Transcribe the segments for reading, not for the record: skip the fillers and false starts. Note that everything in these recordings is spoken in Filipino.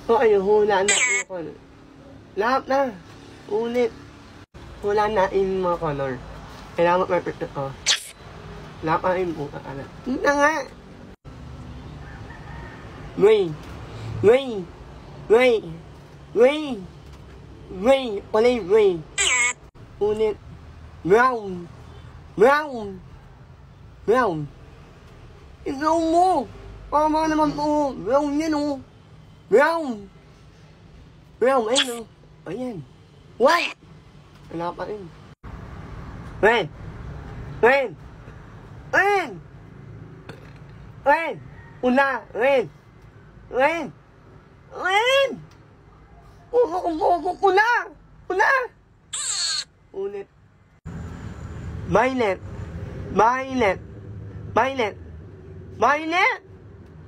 O ayun, hula na yung color. Lahat na. Ulit. Hula na yung mga color. Kailangan mo perfect na to. Lahat na yung buka. Hindi na nga. Way. Way. Way. Way. Way. Ulit. Way. Ulit. Brown. Brown. Brown. Ikaw mo. Tama naman po. Brown yan o. Brown. Brown. Ayun o. Ayan. White. Wala pa rin. Red. Red. Red. Red. Pula. Red. Red. Red. Pula. Pula. Ulit. Violet. Violet. Violet. Violet.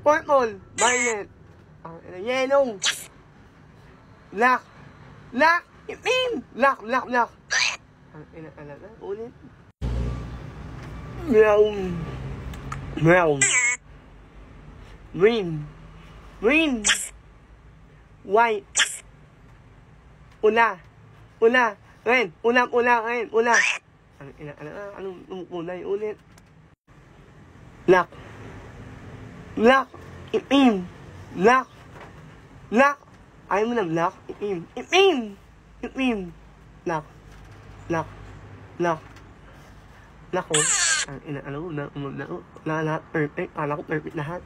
Purple. Violet. Yellow. Black. Black. Itim. Black. Black. Black. Ulit. Brown. Brown. Green. Green. White. Pula. Pula. Red. Pula. Pula. Red. Pula. Anong kulay? Ulit. Black. Black. Itim. Black. Black. Ayaw mo na black? Itim. Itim. Itim. Black. Black. Black. Black, oh. Alam mo, lahat perfect. Kala ko perfect lahat.